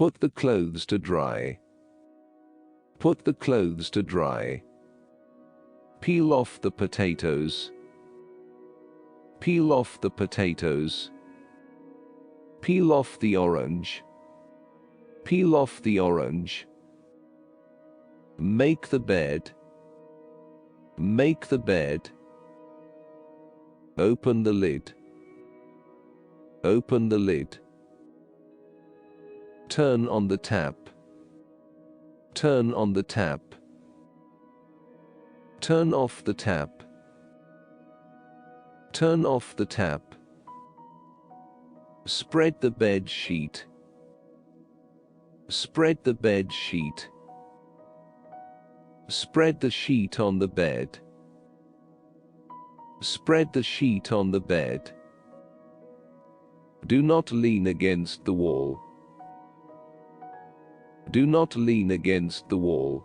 Put the clothes to dry. Put the clothes to dry. Peel off the potatoes. Peel off the potatoes. Peel off the orange. Peel off the orange. Make the bed. Make the bed. Open the lid. Open the lid. Turn on the tap. Turn on the tap. Turn off the tap. Turn off the tap. Spread the bed sheet. Spread the bed sheet. Spread the sheet on the bed. Spread the sheet on the bed. Do not lean against the wall. Do not lean against the wall.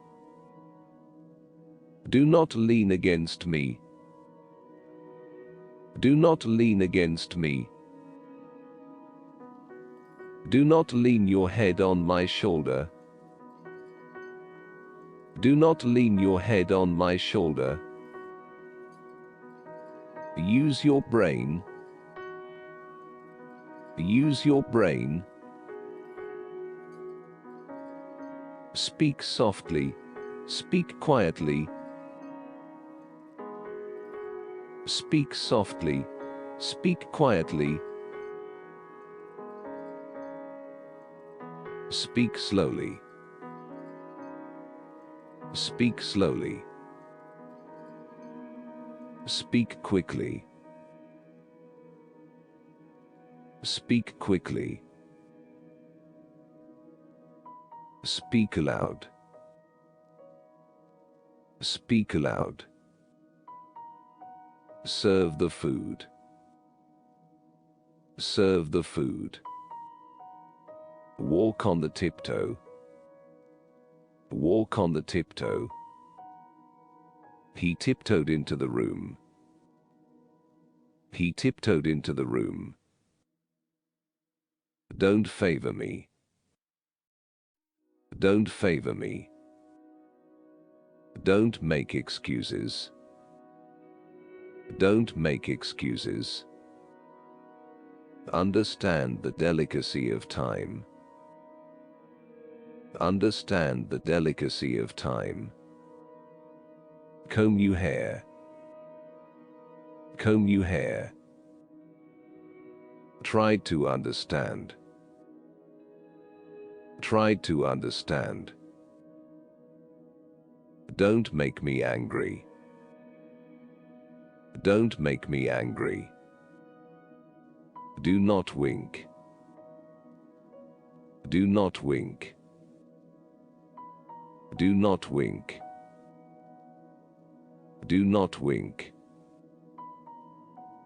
Do not lean against me. Do not lean against me. Do not lean your head on my shoulder. Do not lean your head on my shoulder. Use your brain. Use your brain. Speak softly. Speak quietly. Speak softly. Speak quietly. Speak slowly. Speak slowly. Speak quickly. Speak quickly. Speak aloud. Speak aloud. Serve the food. Serve the food. Walk on the tiptoe. Walk on the tiptoe. He tiptoed into the room. He tiptoed into the room. Don't favor me. Don't favor me. Don't make excuses. Don't make excuses. Understand the delicacy of time. Understand the delicacy of time. Comb your hair. Comb your hair. Try to understand. Try to understand. Don't make me angry. Don't make me angry. Do not wink. Do not wink. Do not wink. Do not wink.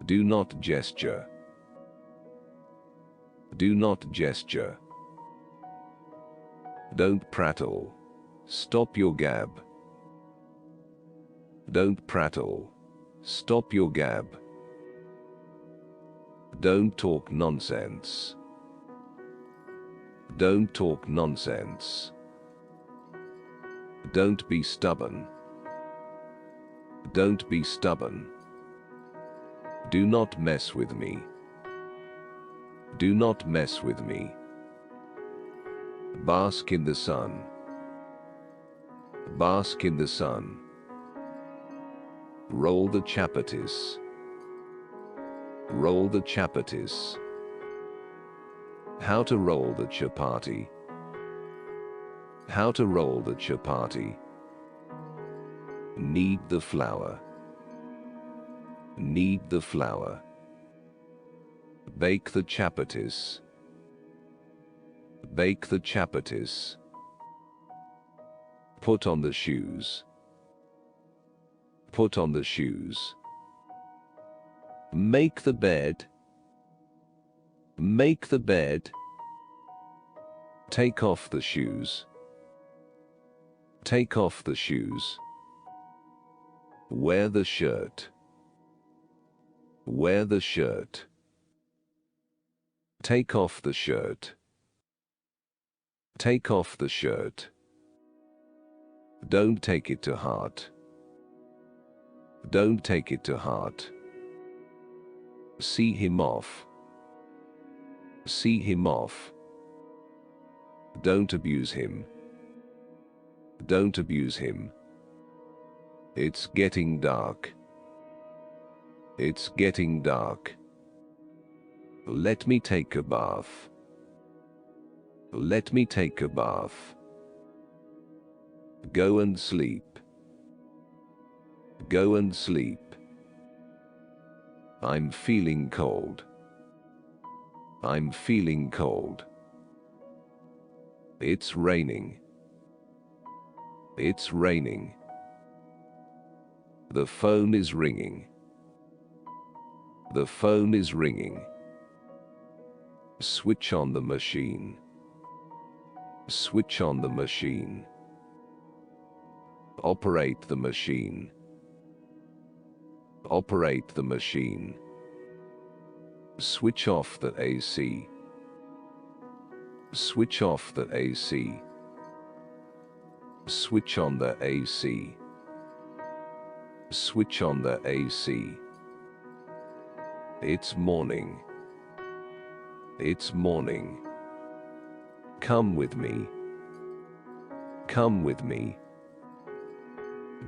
Do not gesture. Do not gesture. Don't prattle. Stop your gab. Don't prattle. Stop your gab. Don't talk nonsense. Don't talk nonsense. Don't be stubborn. Don't be stubborn. Do not mess with me. Do not mess with me. Bask in the sun. Bask in the sun. Roll the chapatis. Roll the chapatis. How to roll the chapati. How to roll the chapati. Knead the flour. Knead the flour. Bake the chapatis. Bake the chapatis. Put on the shoes. Put on the shoes. Make the bed. Make the bed. Take off the shoes. Take off the shoes. Wear the shirt. Wear the shirt. Take off the shirt. Take off the shirt. Don't take it to heart. Don't take it to heart. See him off. See him off. Don't abuse him. Don't abuse him. It's getting dark. It's getting dark. Let me take a bath. Let me take a bath. Go and sleep. Go and sleep. I'm feeling cold. I'm feeling cold. It's raining. It's raining. The phone is ringing. The phone is ringing. Switch on the machine. Switch on the machine. Operate the machine. Operate the machine. Switch off the AC. Switch off the AC. Switch on the AC. Switch on the AC. It's morning. It's morning. Come with me. Come with me.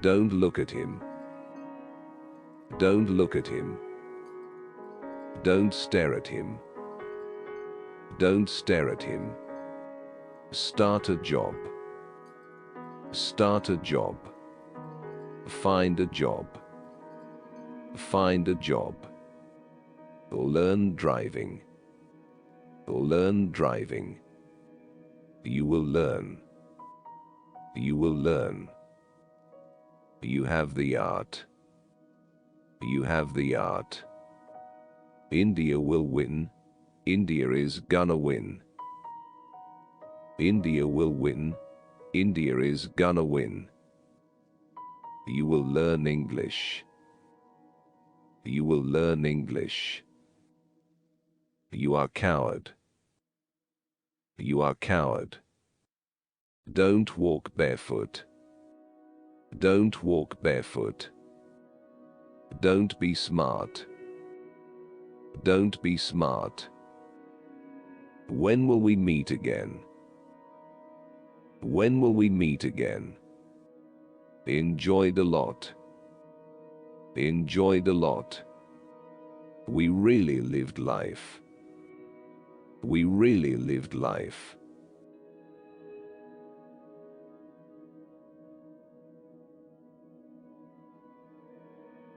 Don't look at him. Don't look at him. Don't stare at him. Don't stare at him. Start a job. Start a job. Find a job. Find a job. Learn driving. Learn driving. You will learn. You will learn. You have the art. You have the art. India will win. India is gonna win. India will win. India is gonna win. You will learn English. You will learn English. You are coward. You are coward. Don't walk barefoot. Don't walk barefoot. Don't be smart. Don't be smart. When will we meet again? When will we meet again? Enjoyed a lot. Enjoyed a lot. We really lived life. We really lived life.